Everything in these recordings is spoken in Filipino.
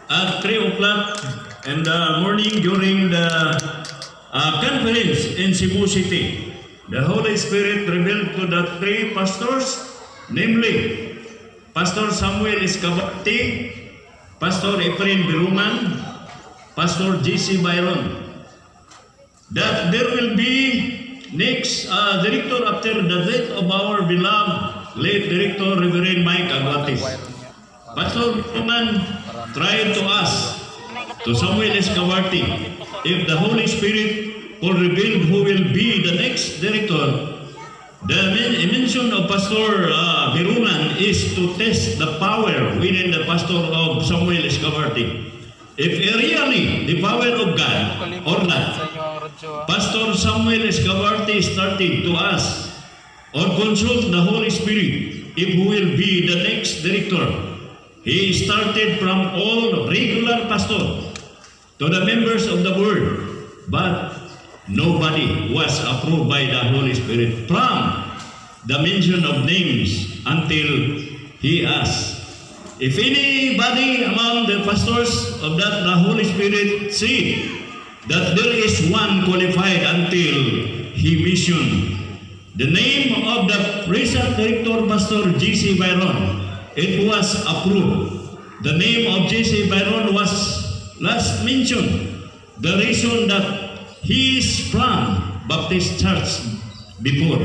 at 3 o'clock in the morning during the conference in Cebu City. The Holy Spirit revealed to the 3 pastors, namely Pastor Samuel Escabarte, Pastor Efrain Biruman, Pastor J.C. Byron, that there will be next director after the death of our beloved late director Reverend Mike Aguatis. Pastor Biruman tried to ask to Samuel Escabarte if the Holy Spirit will reveal who will be the next director. The mention of Pastor Biruman is to test the power within the pastor of Samuel Escabarte. If really the power of God or not, Pastor Samuel Escabarte started to ask or consult the Holy Spirit if who will be the next director. He started from all regular pastors to the members of the Word, but nobody was approved by the Holy Spirit from the mention of names until he asked. If anybody among the pastors of that the Holy Spirit said that there is one qualified until he mentioned the name of the present director, Pastor J.C. Byron, it was approved. The name of J.C. Byron was last mentioned. The reason that he is from Baptist Church before.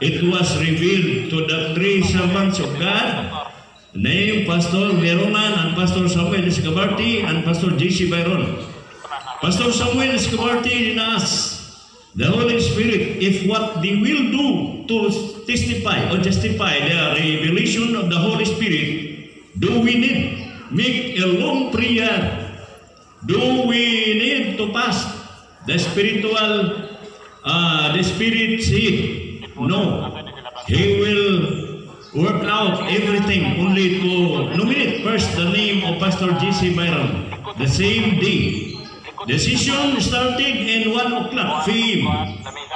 It was revealed to the 3 servants of God, named Pastor Biruman and Pastor Samuel Escabarte and Pastor J.C. Byron. Pastor Samuel Escabarte did ask the Holy Spirit if what they will do to testify or justify the revelation of the Holy Spirit, do we need make a long prayer? Do we need to pass the spiritual, the Spirit said, no, He will work out everything only to nominate first the name of Pastor J.C. Byron. The same day, the session started in 1 o'clock p.m.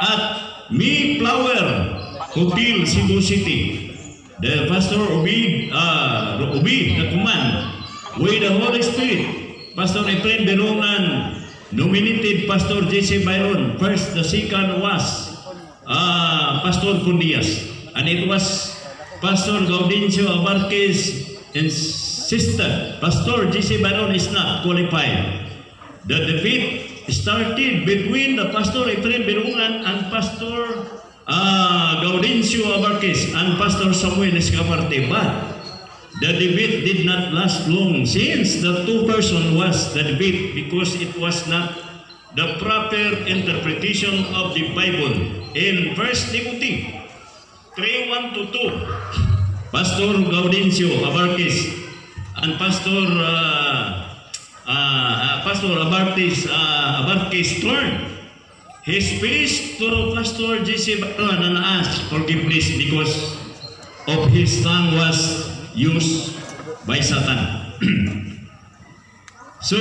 at Mayflower Hotel, Cebu City. The Pastor Obi, the command, with the Holy Spirit, Pastor Efrain Biruman nominated Pastor J.C. Byron. First, the second was Pastor Cundias, and it was Pastor Gaudencio Abarquez insisted Pastor J.C. Byron is not qualified. The debate started between the Pastor Efrain Biruman and Pastor Gaudencio Abarquez and Pastor Samuel Escabarte, but the debate did not last long since the 2 persons was the debate because it was not the proper interpretation of the Bible. In 1 Timothy 3:1-2, Pastor Gaudencio Abarquez and Pastor Abarquez turned his face to Pastor J.C. Byron and asked forgiveness because of his tongue was used by Satan. So,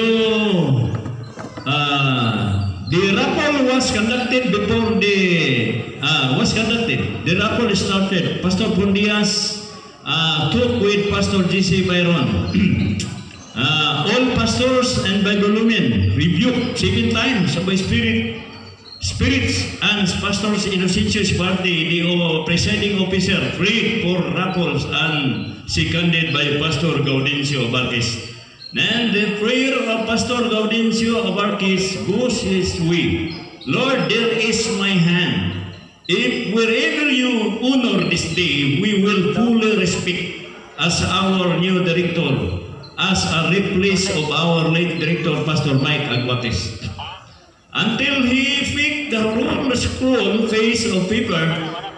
the raffle was conducted before the raffle started. Pastor Cundias talked with Pastor J.C. Byron. All pastors and Bible-lumen rebuked 7 times by spirits, and Pastors Inocencio Escabarte, the presiding officer, prayed for raffles and seconded by Pastor Gaudencio Abarquez. And the prayer of Pastor Gaudencio Abarquez goes his way. Lord, there is my hand. If wherever you honor this day, we will fully respect as our new director, as a replace of our late director, Pastor Mike Aguatis. Until he picked the roll scroll face of paper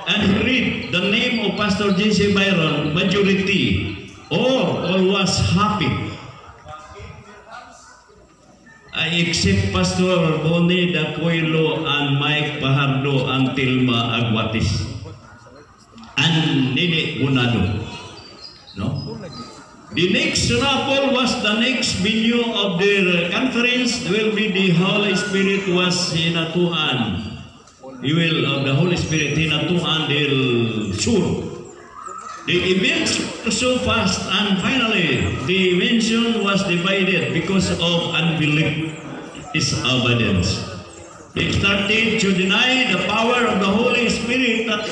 and he read the name of Pastor J.C. Byron, majority, all was happy. Except Pastor Boni Dacoilo and Mike Pajardo until Aguatis. And Nene Gunado. No? The next raffle was the next venue of the conference. There will be the Holy Spirit was hinatuan. He will, the Holy Spirit hinatuan del sur. The events were so fast, and finally the mission was divided because of unbelief, disobedience. They started to deny the power of the Holy Spirit that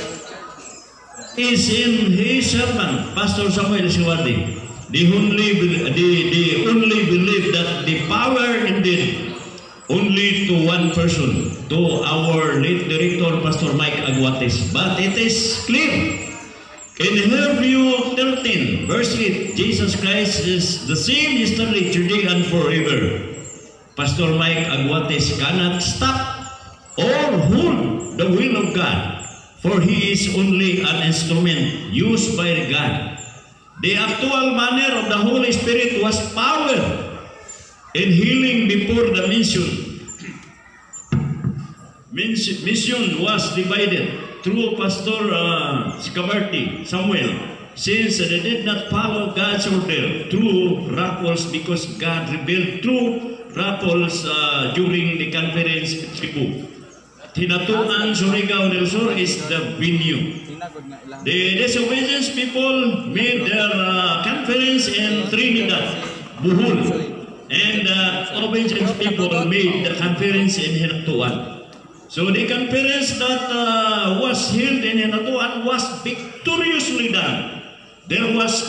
is in his servant, Pastor Samuel Siwadi. They only believe that the power indeed only to one person, to our late director, Pastor Mike Aguates. But it is clear in Hebrews 13, verse 8, Jesus Christ is the same yesterday, today, and forever. Pastor Mike Aguates cannot stop or hold the will of God, for he is only an instrument used by God. The actual manner of the Holy Spirit was power in healing before the mission. Mission was divided through Pastor Samuel, since they did not follow God's order through rappels, because God revealed through rappels during the conference in Cebu. Tinatunan Surigao del Sur is the venue. The disobedience people made their conference in Trinidad, Bohol, and the obedience people made the conference in Hinatuan. So the conference that was held in Hinatuan was victoriously done. There was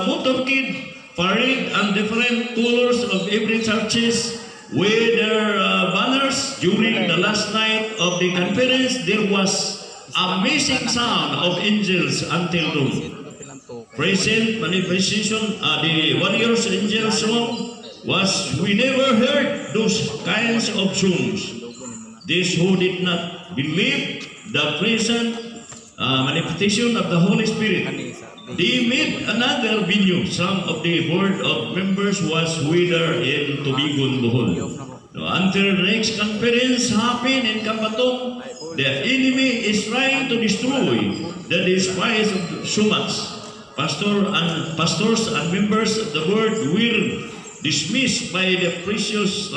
motorcade, parade, and different colors of every churches with their banners. During the last night of the conference, there was amazing sound of angels until dawn. Present manifestation, the warriors angel song was, we never heard those kinds of songs. These who did not believe the present manifestation of the Holy Spirit, they made another venue. Some of the board of members was whether in Tubigon, Bohol. Until the next conference happened in Kampatong, the enemy is trying to destroy the despised of so much. Pastors and members of the board were dismissed by the precious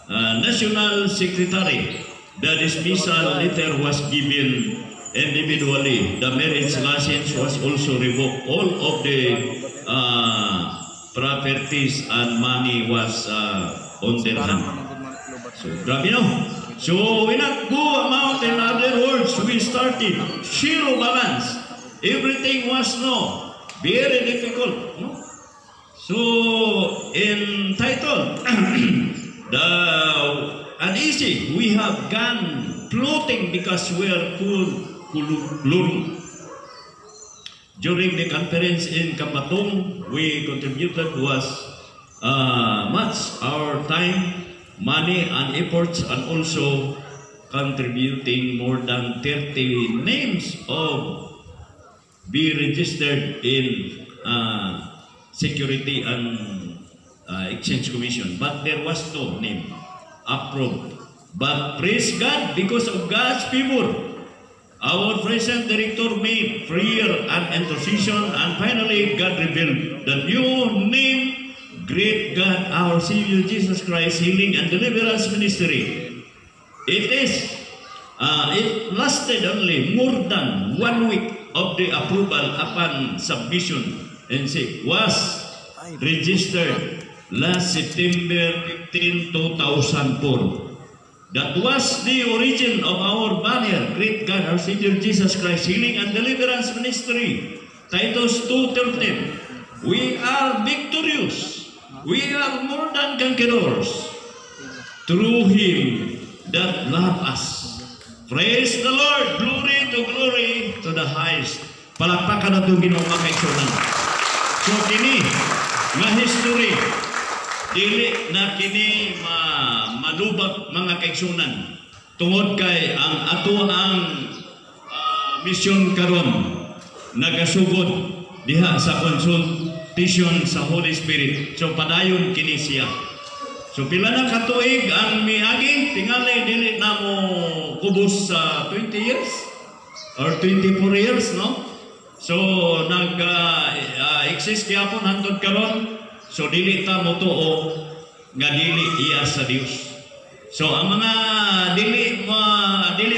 National Secretary. The dismissal letter was given individually. The marriage license was also revoked. All of the properties and money was on their hand. So, grabe no? So, we not go amount, in other words, we started zero balance. Everything was very difficult. No? So, in title, the uneasy, we have gone floating because we are cool. During the conference in Kampatong, we contributed was much our time, money, and efforts, and also contributing more than 30 names of be registered in Security and Exchange Commission, but there was no name approved. But praise God, because of God's favor, our present director made prayer and intercession, and finally God revealed the new name, Great God, our Savior Jesus Christ, Healing and Deliverance Ministry. It lasted only more than 1 week of the approval upon submission, and was registered last September 15, 2004. That was the origin of our banner, Great God, our Savior Jesus Christ, Healing and Deliverance Ministry. Titus 2:13. We are victorious. We are more than conquerors through Him that loved us. Praise the Lord. Glory to the highest. Palakpakan na itong Ginoong mga kaigsunan. So kini, nga history, dili na kini malubak mga kaigsunan. Tungod kay ang mission karon nagasugod diha sa consultation sa Holy Spirit. So padayon kini siya. So pila na katuig ang miagi, tingali dili na mo kubos sa 20 years or 24 years, no? So nag-exist gyapon hangtod karon. So dili ta mo tuo nga dili iya sa Dios. So ang mga dili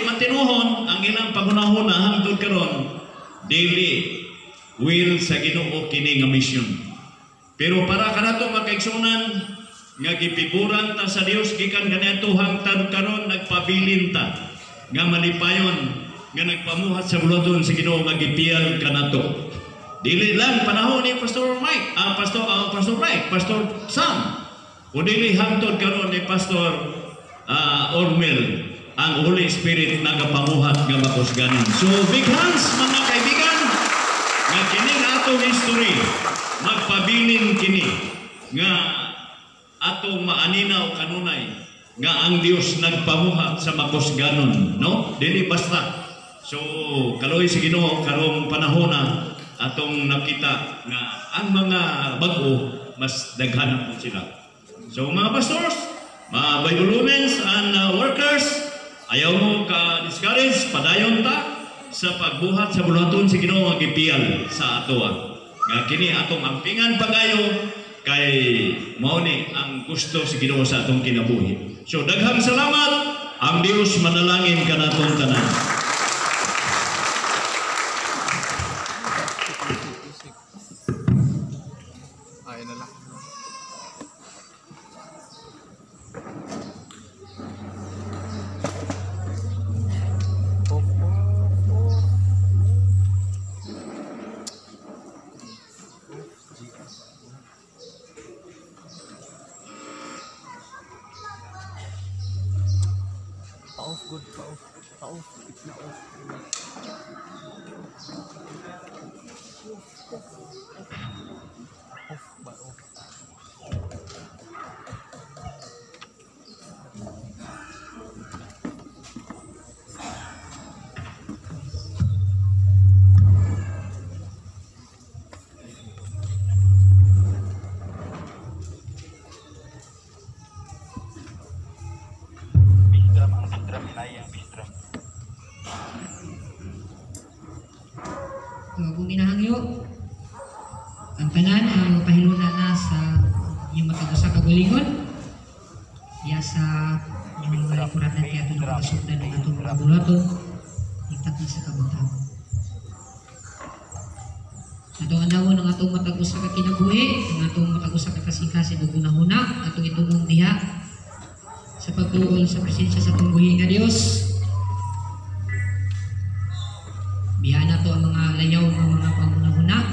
matinuhon ang ilang pagunahuna hangtod karon dili will sa Ginoo kini nga misyon. Pero para kanato makaigsunan nga gipiguran ta sa Dios gikan kaniadto hangtod karon nagpabilin ta nga malipayon nga nagpamuhat sa bulaton sa Ginoo nga gipiyal kanato. Dili lang panahon ni Pastor Mike, Pastor Mike, Pastor Sam, o dili hangtod karon ni Pastor Ormel ang Holy Spirit nagapamuhat nga makusganon. So big hands mga kaibigan nga kini nga atong history magpabilin kini nga atong maaninaw kanunay nga ang Dios nagpamuhat sa makusganon, no? Dili basta. So kaloy sa Ginoo karong panahona atong nakita nga ang mga bag-o mas daghan po sila. So mga pastors, mga Bibleomens and workers, ayaw mo ka-discourage, padayon ta sa pagbuhat sa bulaton si Ginoo nga gipiyal sa ato. Nga kini atong ampingan pagayo kay mao ni ang gusto si Ginoo sa atong kinabuhi. So daghang salamat, ang Dios manalangin kanaton tanan. It's not off. Off ba off? Kung inahangyo ang tanan ang pahiluna na sa yung matag-usa ka gulingon ya sa yung mga kuratan kaya ito nakasugdan ng atong mga bulaton itat na sa kabutang atong andawon ang atong matag-usa ka kinabuhi ang atong matag-usa ka kasing-kasing ug hunahuna atong itugong diha sa pagtuon sa presensya sa atong buhi nga Dios. Biyan na to ang mga layaw ng mga pangunahuna.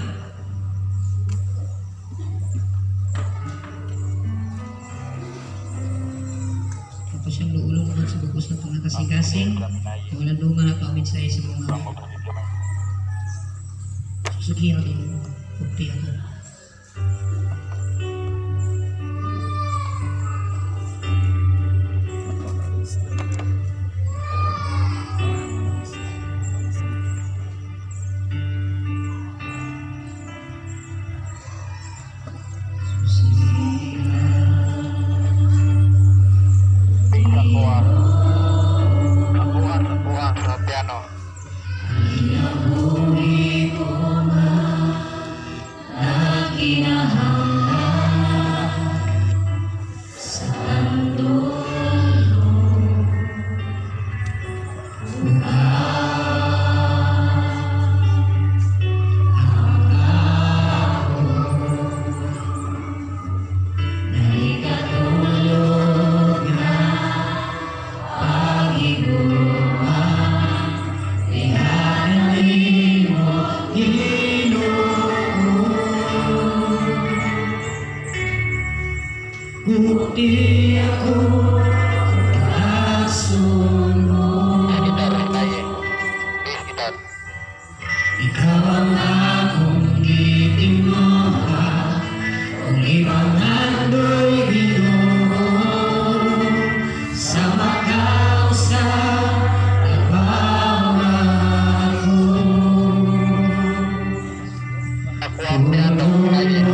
Tapos yung luulong doon sa bugos ng mga kasing-kasing. Walang dungan na to amin sa mga susugihan din. Bukti ako. Bukti ako kasunod. Ikaw ang akong itinuha, kung ibang ando'y Ginoo, sa Macau sa nagmamahal ko. Ako ang pinatong kaya.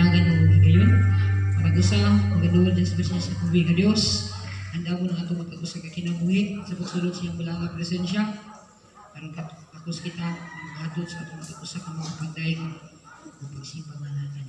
butangan mo gayon. Matag-usa magaduol din sa presensya sa tubig nga Dios. Handa mo na ato matag-usa ka kinabuhi sa pagsulod sa iyang bala nga presensya. Aron kapos kita maghatod sa ato matag-usa ka mga pagdayon ug pagsimba nga natin.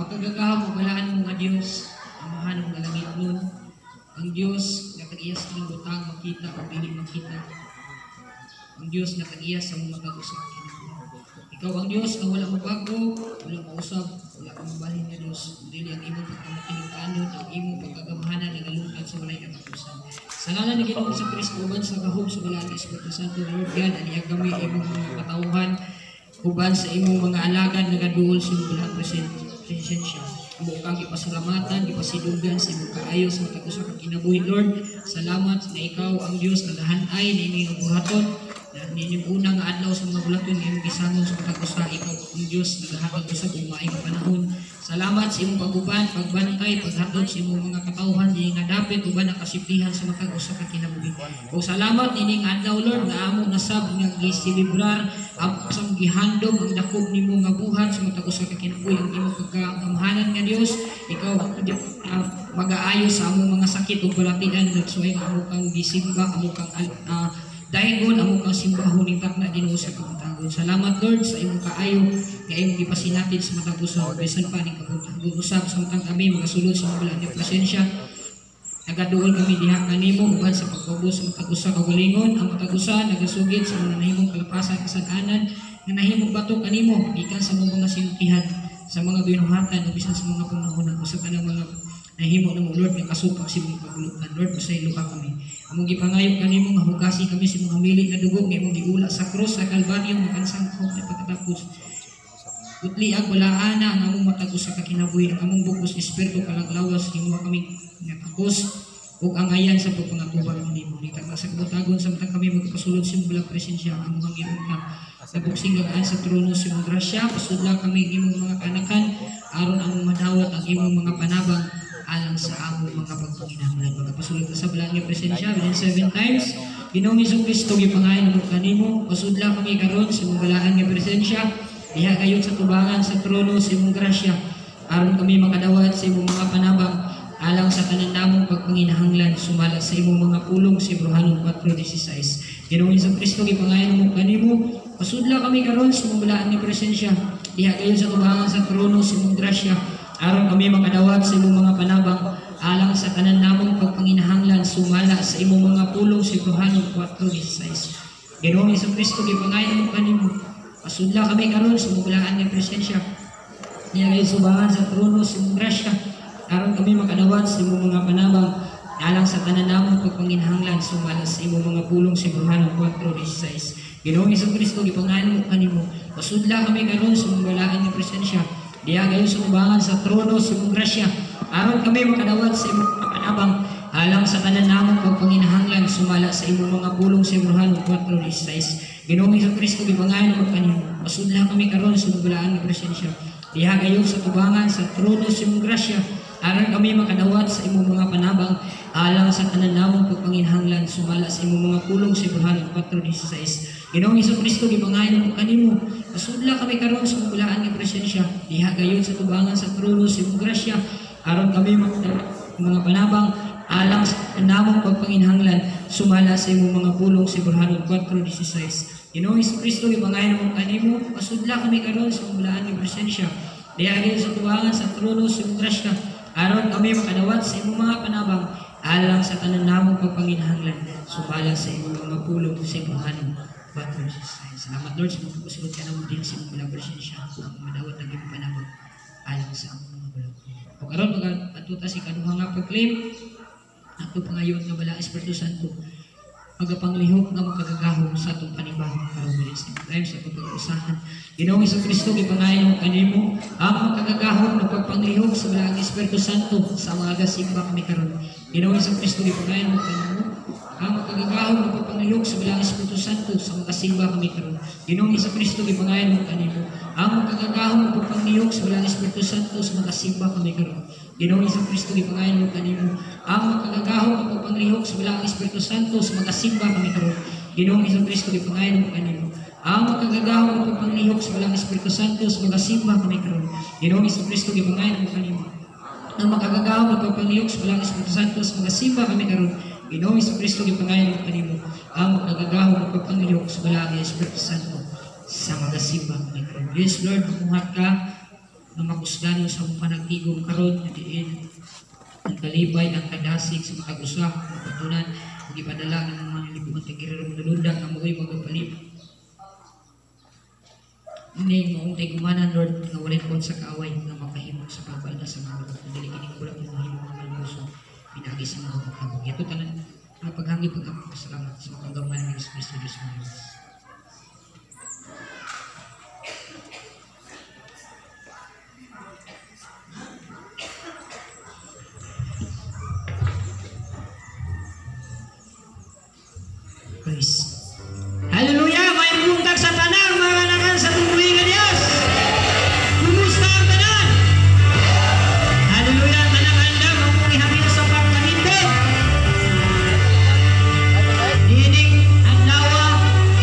Pagkagagaw mo balaan mo nga Dios, amahan mo nga langit nun. Ang Dios na kag-iyas ng butang makita o dili makita. Ang Dios na kag-iyas sa mga mag-usap. Ikaw ang Dios na wala mabago, wala mausap, wala kang mabalhin nga Dios. Dili ang imong pagkamakinig-anon, ang imong pagkagamahanan na nalungkad sa walay katapusan. Sa ngalan ni Ginoong sa Kristo uban sa kahom sa balaan ni Espiritu Santo, Lord God, aniya kami imong mga katauhan, uban sa imong mga alagad na gaduol sa imong balaan presensya. Amo kang ipasalamatan, ipasidugan sa imong kaayo sa matag-usa ka kinabuhi, Lord. Salamat na ikaw ang Dios nagahanay na inyong buhaton. Na ninyong unang nga adlaw sa mga bulaton nga imong gisangon sa matag-usa, ikaw ang Dios nagahatag usab og maayong panahon. Salamat sa imong paguban, pagbantay, paghatod sa imong mga katawhan di nga dapit uban nakasipihan sa matag-usa ka kinabuhi. O salamat ining adlaw, Lord, nga amo nasab nga gisilibrar ang sang gihandom ang dakog nimo nga buhat sa matag-usa ka kinabuhi ang imong pagkagamhanan nga Dios. Ikaw ang mag-aayo sa among mga sakit ug balatian nagsuway nga amo kang gisimba, amo kang dahigon amo kang simbahon ni takna Ginoo sa kabutagon. Salamat Lord sa imong kaayo nga imong gipasinatid sa matag usa bisan pa ning kabutagon usab samtang kami magasulod sa wala ni presensya. Nagaduol kami diha kanimo uban sa pagpubos sa matag usa ka galingon. Ang matag usa nagasugid sa mga nahimong kalapasan kasag-anan nga nahimong bato kanimo gikan sa mga sinutihan sa mga binuhatan o bisan sa mga panahon usab ka ng mga nahimo na mo Lord nga kasupag sa imong paglutan. Lord pasaylo ka kami. Among gipangayo kanimo nga hugasi kami sa mga milit na dugo nga imong giula sa krus sa Kalbaryo nga kansangkot na pagkatapos. Utli ang walaana ang among matag-usa ka kinabuhi, ang among bukos espiritu kalaglawas himo kami nga takos ug ang ayan sa pagpangatubag nimo. Dita sa kabutagon samtang kami magpasulod sa imong presensya ang mga giungkap sa buksingagaan sa trono sa imong grasya. Pasudla kami imong mga kanakan aron among madawat ang imong mga panabang alang sa among mga pagpanginahanglan. Pagkapasulod ka sa balaan nga presensya within 7 times. Ginoong Hesus Kristo gipangayo namo kanimo. Pasudla kami karon sa imong balaan nga presensya. Diha kayo sa tubangan sa trono sa imong grasya aron kami makadawat sa imong mga panabang alang sa tanan namong pagpanginahanglan sumala sa imong mga pulong sa Hebrehanon 4:16. Ginoong Hesus Kristo gipangayo namo kanimo. Pasudla kami karon sa imong balaan nga presensya. Diha kayo sa tubangan sa trono sa imong grasya aron kami makadawat sa imong mga panabang alang sa tanan namong pagpanginahanglan sumala sa imong mga pulong sa Hebrehanon 4:16. Ginoong Hesus Kristo gipangayo namo kanimo. Pasudla kami karon sa imong balaan nga presensya. Diha kayo subangan sa trono sa imong grasya aron kami makadawat sa imong mga panabang alang sa tanan namong pagpanginahanglan sumala sa imong mga pulong sa Hebrehanon 4:16. Ginoong Hesus Kristo gipangayo namo kanimo. Pasudla kami karon sa imong balaan nga presensya. Diha kayo sa tubangan sa trono sa imong grasya aron kami makadawat sa imong mga panabang alang sa tanan namong pagpanginahanglan sumala sa imong mga pulong sa Hebrehanon 4:16. Ginoong Hesus Kristo gipangayo namo kanimo. Pasudla kami karon sa imong balaan nga presensya. Diha kayo sa tubangan sa trono sa imong grasya aron kami makadawat sa imong mga panabang alang sa tanan namong pagpanginahanglan sumala sa imong mga pulong sa Hebrehanon 4:16. Ginoong Hesus Kristo gipangayo namo kanimo. Pasudla kami karon sa imong balaan nga presensya. Diha kayo sa tubangan sa trono sa imong grasya aron kami makadawat sa mga panabang alang sa namong pagpanginahanglan sumala sa imong mga pulong sa Hebrehanon 4:16. Ginoong Hesukristo gibangayan mo kanimo, pasudla kami karon sa umulaan ni presensya. Diagil sa tuwangan sa trono sa imong grasya. Aron kami makadawat sa imong mga panabang alang sa tanan namong pagpanginahanglan. Subalang sa imong mga pulong sa imong hanin. Bato sa sayo. Salamat Lord sa mga pagkasulod ka naman din sa imong mga presensya. Kung madawat ang imong panabang alang sa among mga bulag. O karon magatuta si kanuha nga pag-claim. Ato pangayon nga bala Espiritu Santo. Magapanglihok nga makagagahom sa atong panibahong karon diri sa time sa pag-usahan. Ginoong Hesukristo gipangayon mo kanimo ang makagagahom na pagpanglihok sa balaang Espiritu Santo sa mga gasimba kami karon. Ginoong Hesukristo gipangayon mo kanimo ang makagagahom na pagpanglihok sa balaang Espiritu Santo sa mga gasimba kami karon. Ginoong Hesukristo gipangayon mo kanimo ang makagagahom na pagpanglihok sa balaang Espiritu Santo sa mga gasimba kami karon. Ginoong Hesukristo gipangayon mo kanimo ang makagagahom na pagpanglihok sa balaang Espiritu Santo sa mga gasimba kami karon. Ginoong Hesukristo gipangayon mo kanimo ang makagagahom na pagpanglihok sa balaang Espiritu Santo sa mga gasimba kami karon. Ginoong Hesukristo gipangayon mo kanimo ang makagagahom na pagpanglihok sa balaang Espiritu Santo sa mga gasimba kami karon. Ginoong Hesukristo gipangayon mo kanimo ang makagagahom na pagpanglihok sa balaang Espiritu Santo sa mga gasimba kami karon. Yes Lord, makuhat ka na makusgano sa mga panagtigong karon na diin ang kalibay, ang kadasig sa makag-usap, ang patunan, ang ipadala ng mga libugan tagirarong nalundag, ang mga magpapalip. Hindi mo tayo gumanan, Lord, nga walin kon sa kaaway, nga makahimok sa pagbalda sa mga lugar. Dili kining kulang yung mahimok ng malbuso, pinagi sa mga pagkabog. Ito tanan, ang paghangi pagkakasalamat sa mga gamay ng Yesus Cristo, Diyos mo. Hallelujah! May buntag sa tanan, mga nakan sa tumuhin ka Diyos! Kumusta ang tanan? Hallelujah! Tanan-anda, mamungihangin sa pagkanintin. Dining ang lawa,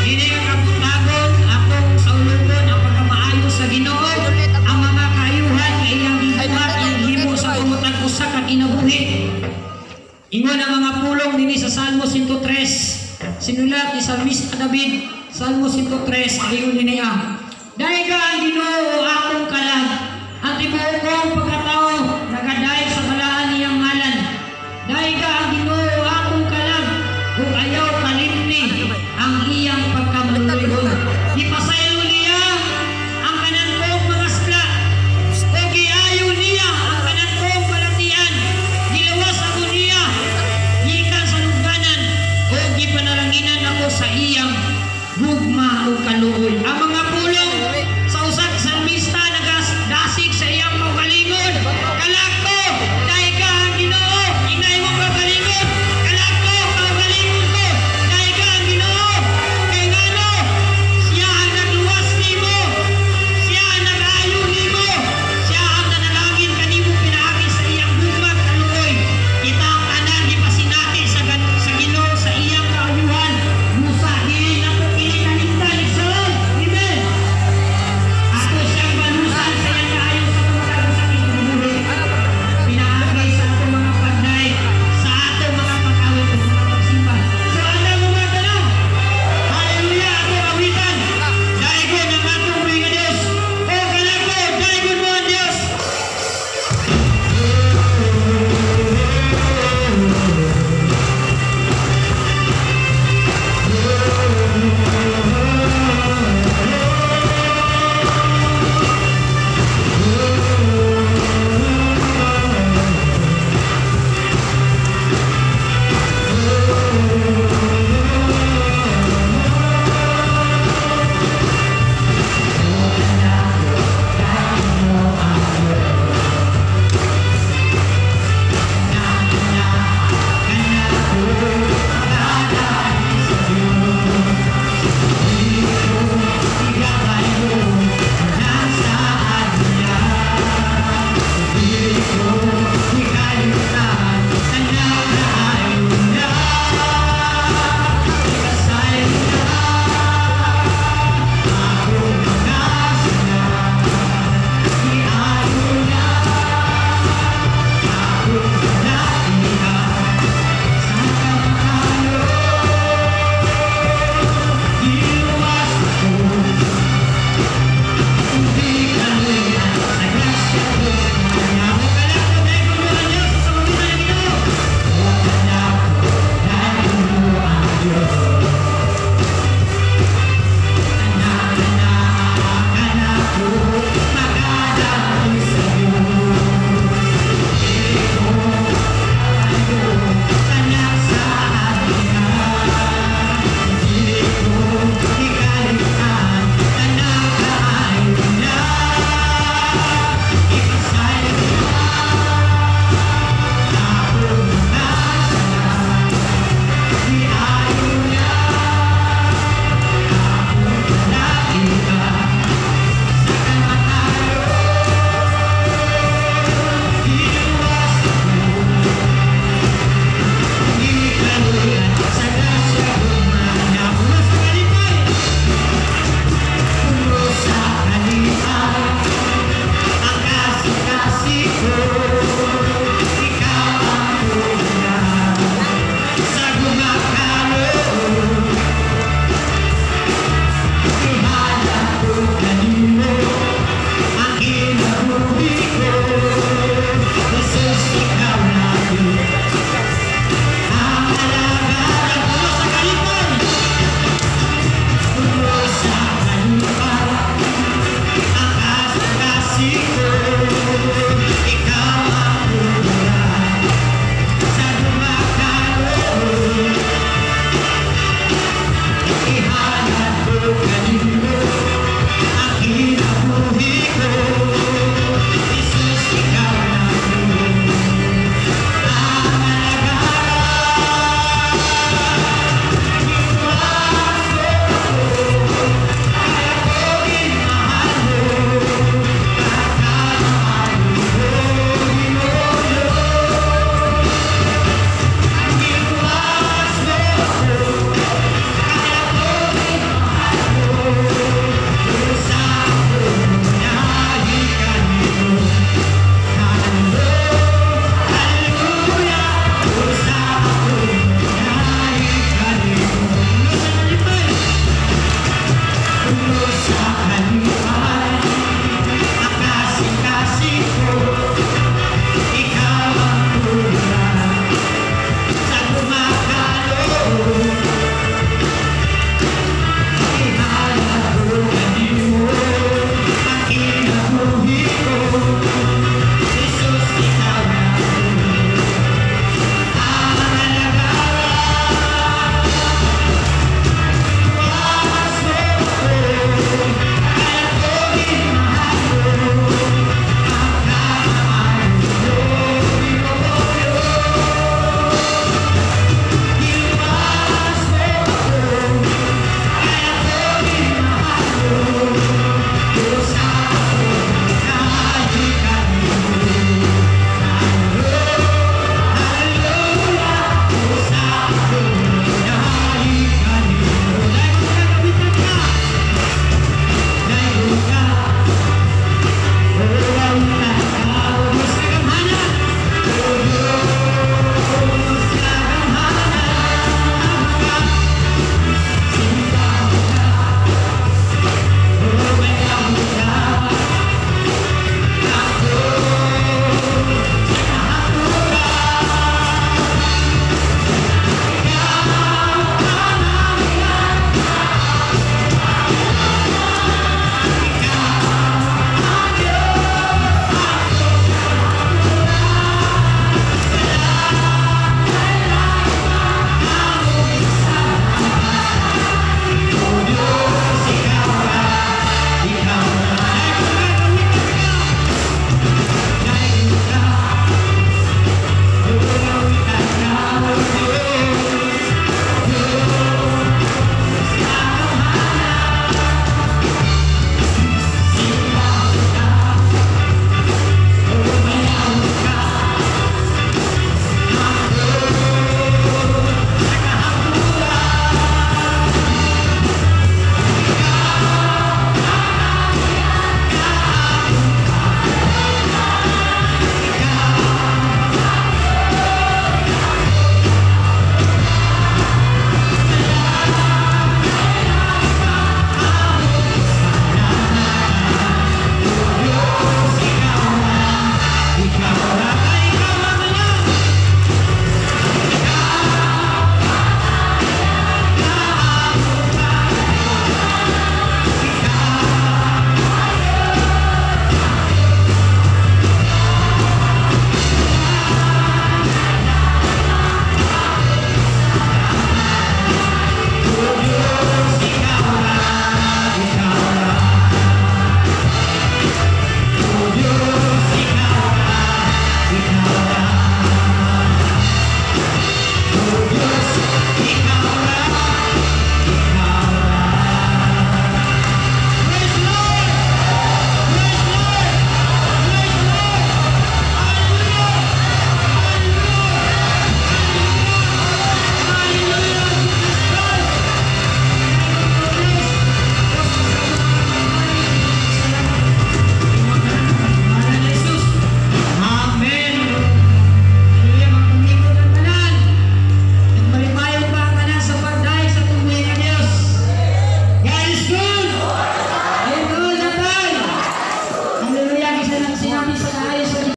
dining ang kaputagon, akong sa ulugon, ang pagkamaayo sa Ginoo, ang mga kayuhan, iyang gibuhat, iyang himo sa pangutang usak at inabuhi. Ingon ang mga pulong nini sa Salmo 103. Sinulat ni Salmista David, Salmo 103, ayun niya,